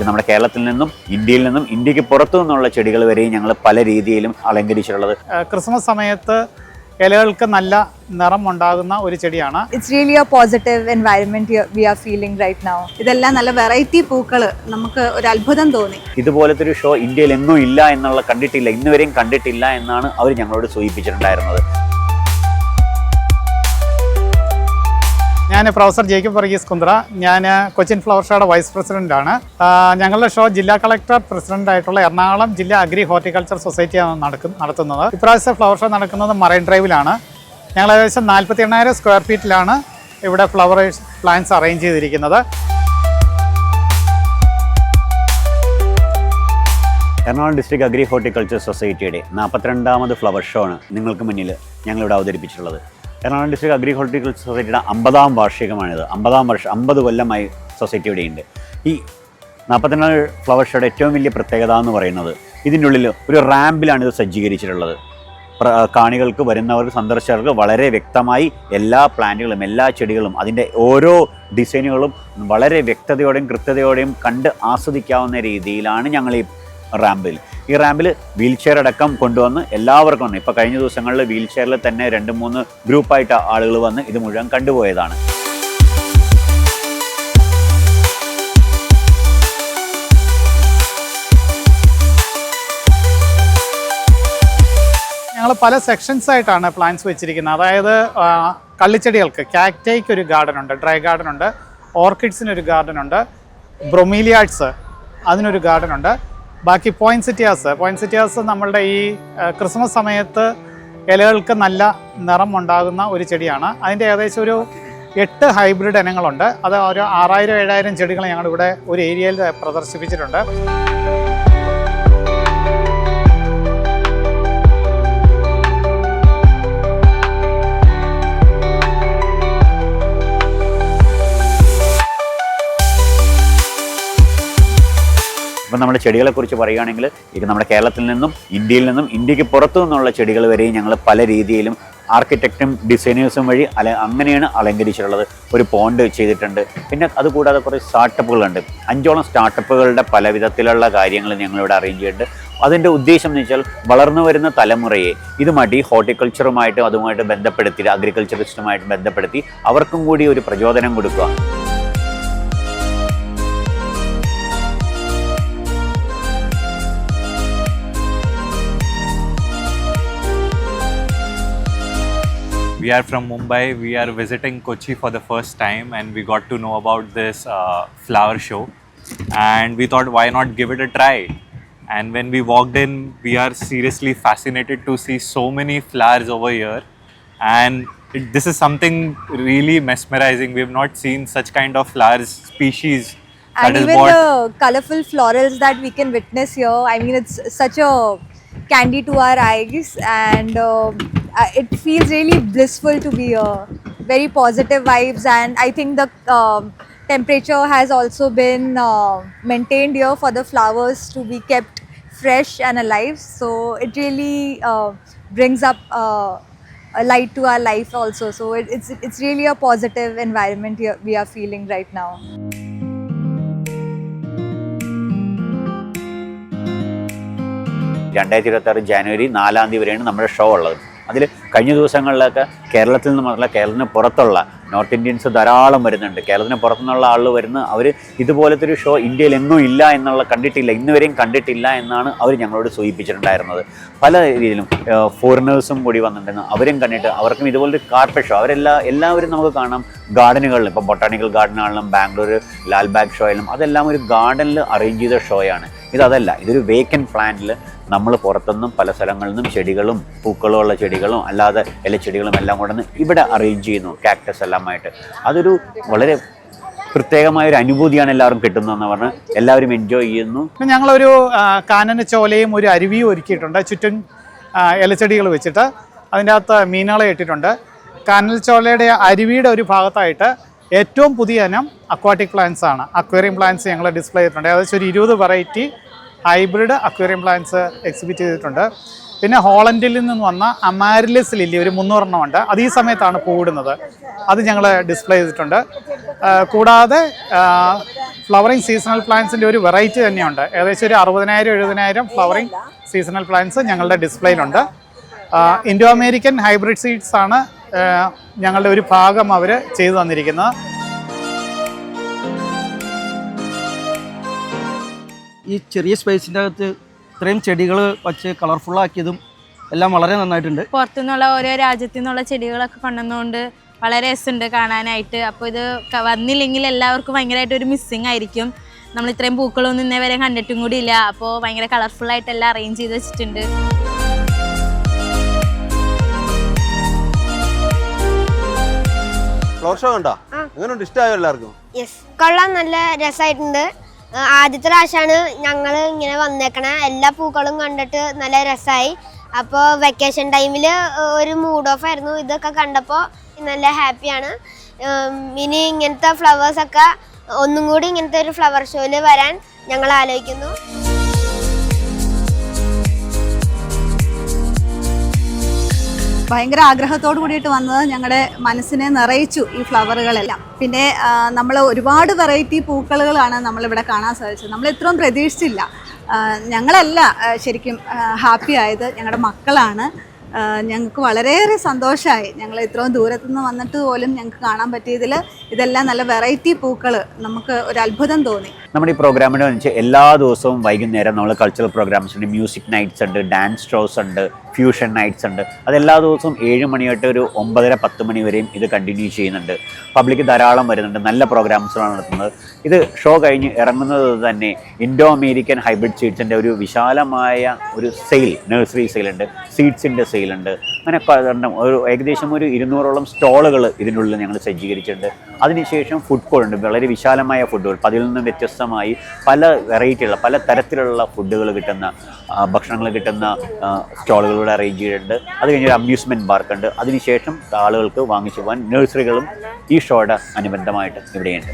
നമ്മുടെ കേരളത്തിൽ നിന്നും ഇന്ത്യയിൽ നിന്നും ഇന്ത്യക്ക് പുറത്തു നിന്നുള്ള ചെടികൾ വരെയും ഞങ്ങൾ പല രീതിയിലും അലങ്കരിച്ചിട്ടുള്ളത്. ക്രിസ്മസ് സമയത്ത് ഇലകൾക്ക് നല്ല നിറം ഉണ്ടാകുന്ന ഒരു ചെടിയാണ്. It's really a positive environment we are feeling right now. ഇതെല്ലാം നല്ല വെറൈറ്റി പൂക്കൾ, നമുക്ക് ഒരു അത്ഭുതം തോന്നി. ഇതുപോലത്തെ ഒരു ഷോ ഇന്ത്യയിൽ എങ്ങും ഇല്ല എന്നുള്ള കണ്ടിട്ടില്ല, ഇന്നുവരെയും കണ്ടിട്ടില്ല എന്നാണ് അവർ ഞങ്ങളോട് സൂചിപ്പിച്ചിട്ടുണ്ടായിരുന്നത്. ഞാൻ പ്രൊഫസർ ജേക്കബ് വർഗീസ് കുന്ദ്ര. ഞാൻ കൊച്ചിൻ ഫ്ലവർ ഷോയുടെ വൈസ് പ്രസിഡൻ്റാണ്. ഞങ്ങളുടെ ഷോ ജില്ലാ കളക്ടർ പ്രസിഡൻ്റായിട്ടുള്ള എറണാകുളം ജില്ലാ അഗ്രി ഹോർട്ടിക്കൾച്ചർ സൊസൈറ്റിയാണ് നടത്തുന്നത്. ഇപ്രാവശ്യത്തെ ഫ്ലവർ ഷോ നടക്കുന്നത് മറൈൻ ഡ്രൈവിലാണ്. ഞങ്ങൾ ഏകദേശം 48,000 സ്ക്വയർ ഫീറ്റിലാണ് ഇവിടെ ഫ്ലവേഴ്സ് പ്ലാന്റ്സ് അറേഞ്ച് ചെയ്തിരിക്കുന്നത്. എറണാകുളം ഡിസ്ട്രിക്ട് അഗ്രി ഹോർട്ടിക്കൾച്ചർ സൊസൈറ്റിയുടെ 42ാമത് ഫ്ലവർ ഷോ ആണ് നിങ്ങൾക്ക് മുന്നിൽ ഞങ്ങളിവിടെ അവതരിപ്പിച്ചിട്ടുള്ളത്. എറണാകുളം ഡിസ്ട്രിക്ട് അഗ്രി ഹോർട്ടിക്കൾച്ചർ സൊസൈറ്റിയുടെ 50ാം വാർഷികമാണിത്. 50ാം വർഷം, 50 കൊല്ലമായി സൊസൈറ്റി ഇവിടെയുണ്ട്. ഈ 42 ഫ്ലവർ ഷോയുടെ ഏറ്റവും വലിയ പ്രത്യേകത എന്ന് പറയുന്നത് ഇതിൻ്റെ ഉള്ളിൽ ഒരു റാമ്പിലാണ് ഇത് സജ്ജീകരിച്ചിട്ടുള്ളത്. കാണികൾക്ക്, വരുന്നവർക്ക്, സന്ദർശകർക്ക് വളരെ വ്യക്തമായി എല്ലാ പ്ലാന്റുകളും എല്ലാ ചെടികളും അതിൻ്റെ ഓരോ ഡിസൈനുകളും വളരെ വ്യക്തതയോടെയും കൃത്യതയോടെയും കണ്ട് ആസ്വദിക്കാവുന്ന രീതിയിലാണ് ഞങ്ങൾ ഈ റാമ്പിൽ വീൽ ചെയർ അടക്കം കൊണ്ടുവന്ന് എല്ലാവർക്കും വന്ന്, ഇപ്പോൾ കഴിഞ്ഞ ദിവസങ്ങളിൽ വീൽ ചെയറിൽ തന്നെ 2-3 ഗ്രൂപ്പായിട്ട് ആളുകൾ വന്ന് ഇത് മുഴുവൻ കണ്ടുപോയതാണ്. ഞങ്ങൾ പല സെക്ഷൻസ് ആയിട്ടാണ് പ്ലാന്റ്സ് വെച്ചിരിക്കുന്നത്. അതായത് കള്ളിച്ചെടികൾക്ക് കാക്ടൈക്ക് ഒരു ഗാർഡൻ ഉണ്ട്, ഡ്രൈ ഗാർഡൻ ഉണ്ട്, ഓർക്കിഡ്സിനൊരു ഗാർഡൻ ഉണ്ട്, ബ്രൊമീലിയാഡ്സ് അതിനൊരു ഗാർഡൻ ഉണ്ട്. ബാക്കി പോയിൻസിറ്റിയാസ് നമ്മളുടെ ഈ ക്രിസ്മസ് സമയത്ത് ഇലകൾക്ക് നല്ല നിറം ഉണ്ടാകുന്ന ഒരു ചെടിയാണ്. അതിൻ്റെ ഏകദേശം ഒരു 8 ഹൈബ്രിഡ് ഇനങ്ങളുണ്ട്. അത് ഒരു 6000-7000 ചെടികൾ ഞങ്ങളിവിടെ ഒരു ഏരിയയിൽ പ്രദർശിപ്പിച്ചിട്ടുണ്ട്. ഇപ്പം നമ്മുടെ ചെടികളെക്കുറിച്ച് പറയുകയാണെങ്കിൽ ഇത് നമ്മുടെ കേരളത്തിൽ നിന്നും ഇന്ത്യയിൽ നിന്നും ഇന്ത്യക്ക് പുറത്തു നിന്നുള്ള ചെടികൾ വരെയും ഞങ്ങൾ പല രീതിയിലും ആർക്കിടെക്റ്റും ഡിസൈനേഴ്സും വഴി അങ്ങനെയാണ് അലങ്കരിച്ചിട്ടുള്ളത്. ഒരു പോണ്ട് ചെയ്തിട്ടുണ്ട്. പിന്നെ അതുകൂടാതെ കുറേ സ്റ്റാർട്ടപ്പുകളുണ്ട്. 5ഓളം സ്റ്റാർട്ടപ്പുകളുടെ പല വിധത്തിലുള്ള കാര്യങ്ങൾ ഞങ്ങളിവിടെ അറേഞ്ച് ചെയ്യുന്നുണ്ട്. അതിൻ്റെ ഉദ്ദേശം എന്ന് വെച്ചാൽ വളർന്നു വരുന്ന തലമുറയെ ഇതുമായിട്ട് ഈ ഹോർട്ടിക്കൾച്ചറുമായിട്ട് അതുമായിട്ട് ബന്ധപ്പെടുത്തി, അഗ്രികൾച്ചറിസ്റ്റുമായിട്ട് ബന്ധപ്പെടുത്തി അവർക്കും കൂടി ഒരു പ്രചോദനം കൊടുക്കുക. We are from Mumbai. We are visiting Kochi for the first time and we got to know about this flower show and we thought why not give it a try. And when we walked in, we are seriously fascinated to see so many flowers over here and this is something really mesmerizing. We have not seen such kind of flowers species. And even the colorful florals that we can witness here, I mean it's such a candy to our eyes and it feels really blissful to be here. Very positive vibes and I think the temperature has also been maintained here for the flowers to be kept fresh and alive. So it really brings up a light to our life also. So it's really a positive environment here we are feeling right now. ജനുവരി 4-ാം തീയതി വരെയാണ് നമ്മുടെ show ഉള്ളത്. അതിൽ കഴിഞ്ഞ ദിവസങ്ങളിലൊക്കെ കേരളത്തിൽ നിന്ന് മാത്രമല്ല കേരളത്തിന് പുറത്തുള്ള നോർത്ത് ഇന്ത്യൻസ് ധാരാളം വരുന്നുണ്ട്. കേരളത്തിന് പുറത്തുനിന്നുള്ള ആളുകൾ വരുന്ന അവർ ഇതുപോലത്തെ ഒരു ഷോ ഇന്ത്യയിൽ എങ്ങും ഇല്ല എന്നുള്ള കണ്ടിട്ടില്ല, ഇന്നുവരെയും കണ്ടിട്ടില്ല എന്നാണ് അവർ ഞങ്ങളോട് സൂചിപ്പിച്ചിട്ടുണ്ടായിരുന്നത്. പല രീതിയിലും ഫോറിനേഴ്സും കൂടി വന്നിട്ടുണ്ടെന്ന് അവരും കണ്ടിട്ട് അവർക്കും ഇതുപോലൊരു കാർപ്പറ്റ് ഷോ എല്ലാവരും നമുക്ക് കാണാം. ഗാർഡനുകളിലും ഇപ്പോൾ ബൊട്ടാണിക്കൽ ഗാർഡൻ ആണെങ്കിലും ബാംഗ്ലൂർ ലാൽബാഗ് ഷോ ആയാലും അതെല്ലാം ഒരു ഗാർഡനിൽ അറേഞ്ച് ചെയ്ത ഷോയാണ്. ഇതല്ല, ഇതൊരു വേക്കൻറ്റ് പ്ലാന്റിൽ നമ്മൾ പുറത്തുനിന്നും പല സ്ഥലങ്ങളിൽ നിന്നും ചെടികളും പൂക്കളും ഉള്ള ചെടികളും അല്ലാതെ ഇലച്ചെടികളും എല്ലാം കൊണ്ടുവന്ന് ഇവിടെ അറേഞ്ച് ചെയ്യുന്നു, കാക്ടസ് എല്ലാമായിട്ട്. അതൊരു വളരെ പ്രത്യേകമായൊരു അനുഭൂതിയാണ് എല്ലാവരും കിട്ടുന്നതെന്ന് പറഞ്ഞ് എല്ലാവരും എൻജോയ് ചെയ്യുന്നു. ഞങ്ങളൊരു കാനനച്ചോലയും ഒരു അരുവിയും ഒരുക്കിയിട്ടുണ്ട്. ചുറ്റും ഇലച്ചെടികൾ വെച്ചിട്ട് അതിൻ്റെ അകത്ത് മീനുകളെ ഇട്ടിട്ടുണ്ട്. കാനനച്ചോലയുടെ അരുവിയുടെ ഒരു ഭാഗത്തായിട്ട് ഏറ്റവും പുതിയ ഇനം അക്വാട്ടിക് പ്ലാന്റ്സ് ആണ്. അക്വേറിയം പ്ലാന്റ്സ് ഞങ്ങൾ ഡിസ്പ്ലേ ചെയ്തിട്ടുണ്ട്. ഏകദേശം ഒരു 20 variety hybrid aquarium plants exhibit ചെയ്തിട്ടുണ്ട്. പിന്നെ ഹോളണ്ടിൽ നിന്ന് വന്ന അമാരിലിസ് ലില്ലി ഒരു 300 ഉണ്ട്. അത് ഈ സമയത്താണ് പൂവിടുന്നത്. അത് ഞങ്ങൾ ഡിസ്പ്ലേ ചെയ്തിട്ടുണ്ട്. കൂടാതെ ഫ്ലവറിങ് സീസണൽ പ്ലാന്റ്സിൻ്റെ ഒരു വെറൈറ്റി തന്നെയുണ്ട്. ഏകദേശം ഒരു 60,000-70,000 ഫ്ലവറിങ് സീസണൽ പ്ലാന്റ്സ് ഞങ്ങളുടെ ഡിസ്പ്ലേയിലുണ്ട്. ഇൻഡോ അമേരിക്കൻ ഹൈബ്രിഡ് സീഡ്സ് ആണ് ഞങ്ങളുടെ ഒരു ഭാഗം അവർ ചെയ്തു തന്നിരിക്കുന്നത്. ഈ ചെറിയ സ്പേസിൻ്റെ അകത്ത് ഇത്രയും ചെടികൾ വച്ച് കളർഫുള്ളാക്കിയതും എല്ലാം വളരെ നന്നായിട്ടുണ്ട്. പുറത്തുനിന്നുള്ള ഓരോ രാജ്യത്തു നിന്നുള്ള ചെടികളൊക്കെ കൊണ്ടുവന്നുകൊണ്ട് വളരെ രസമുണ്ട് കാണാനായിട്ട്. അപ്പോൾ ഇത് വന്നില്ലെങ്കിൽ എല്ലാവർക്കും ഭയങ്കരമായിട്ട് ഒരു മിസ്സിങ് ആയിരിക്കും. നമ്മൾ ഇത്രയും പൂക്കളൊന്നും ഇന്നേ വരെ കണ്ടിട്ടും കൂടി ഇല്ല. അപ്പോൾ ഭയങ്കര കളർഫുള്ളായിട്ട് എല്ലാം അറേഞ്ച് ചെയ്ത് വെച്ചിട്ടുണ്ട്. ഫ്ലവർ ഷോ കണ്ടോ? എങ്ങനെയുണ്ട്? ഇഷ്ടമായോ എല്ലാവർക്കും? യെസ്, കൊള്ളാം, നല്ല രസമായിട്ടുണ്ട്. ആദ്യത്തെ പ്രാവശ്യമാണ് ഞങ്ങൾ ഇങ്ങനെ വന്നേക്കണേ. എല്ലാ പൂക്കളും കണ്ടിട്ട് നല്ല രസമായി. അപ്പോൾ വെക്കേഷൻ ടൈമിൽ ഒരു മൂഡ് ഓഫ് ആയിരുന്നു. ഇതൊക്കെ കണ്ടപ്പോൾ നല്ല ഹാപ്പിയാണ്. ഇനി ഇങ്ങനത്തെ ഫ്ലവേഴ്സൊക്കെ ഒന്നും കൂടി ഇങ്ങനത്തെ ഒരു ഫ്ലവർ ഷോയിൽ വരാൻ ഞങ്ങൾ ആലോചിക്കുന്നു. ഭയങ്കര ആഗ്രഹത്തോടു കൂടിയിട്ട് വന്നത് ഞങ്ങളുടെ മനസ്സിനെ നിറയിച്ചു ഈ ഫ്ലവറുകളെല്ലാം. പിന്നെ നമ്മൾ ഒരുപാട് വെറൈറ്റി പൂക്കളുകളാണ് നമ്മളിവിടെ കാണാൻ സാധിച്ചത്. നമ്മൾ ഇത്രയും പ്രതീക്ഷിച്ചില്ല. ഞങ്ങളല്ല ശരിക്കും ഹാപ്പി ആയത്, ഞങ്ങളുടെ മക്കളാണ്. ഞങ്ങൾക്ക് വളരെയേറെ സന്തോഷമായി. ഞങ്ങൾ ഇത്രയും ദൂരത്തു നിന്ന് വന്നിട്ട് പോലും ഞങ്ങൾക്ക് കാണാൻ പറ്റിയതിൽ ഇതെല്ലാം നല്ല വെറൈറ്റി പൂക്കൾ നമുക്ക് ഒരു അത്ഭുതം തോന്നി. നമ്മുടെ ഈ പ്രോഗ്രാമിനെ വെച്ച് എല്ലാ ദിവസവും വൈകുന്നേരം നമ്മൾ കൾച്ചറൽ പ്രോഗ്രാംസ് ഉണ്ട്, മ്യൂസിക് നൈറ്റ്സ് ഉണ്ട്, ഡാൻസ് ഷോസ് ഉണ്ട്, ഫ്യൂഷൻ നൈറ്റ്സ് ഉണ്ട്. അതെല്ലാ ദിവസവും 7 മണി തൊട്ട് ഒരു 9:30-10 മണി വരെയും ഇത് കണ്ടിന്യൂ ചെയ്യുന്നുണ്ട്. പബ്ലിക് ധാരാളം വരുന്നുണ്ട്, നല്ല പ്രോഗ്രാംസാണ് നടത്തുന്നത്. ഇത് ഷോ കഴിഞ്ഞ് ഇറങ്ങുന്നത് തന്നെ ഇൻഡോ അമേരിക്കൻ ഹൈബ്രിഡ് സീഡ്സിൻ്റെ ഒരു വിശാലമായ ഒരു സെയിൽ, നഴ്സറി സെയിലുണ്ട്, സീഡ്സിൻ്റെ സെയിലുണ്ട്. അങ്ങനെ ഏകദേശം ഒരു 200ഓളം സ്റ്റോളുകൾ ഇതിനുള്ളിൽ ഞങ്ങൾ സജ്ജീകരിച്ചിട്ടുണ്ട്. അതിനുശേഷം ഫുഡ് കോർട്ട് ഉണ്ട്, വളരെ വിശാലമായ ഫുഡ് കോർട്ട്. അതിൽ നിന്നും വ്യത്യസ്തമായി പല വെറൈറ്റിയുള്ള പല തരത്തിലുള്ള ഫുഡുകൾ കിട്ടുന്ന, ഭക്ഷണങ്ങൾ കിട്ടുന്ന സ്റ്റോളുകളിലൂടെ അറേഞ്ച് ചെയ്തിട്ടുണ്ട്. അത് കഴിഞ്ഞൊരു അമ്യൂസ്മെൻറ്റ് പാർക്ക് ഉണ്ട്. അതിനുശേഷം ആളുകൾക്ക് വാങ്ങിച്ചു പോകാൻ നഴ്സറികളും ഈ ഷോയുടെ അനുബന്ധമായിട്ട് ഇവിടെയുണ്ട്.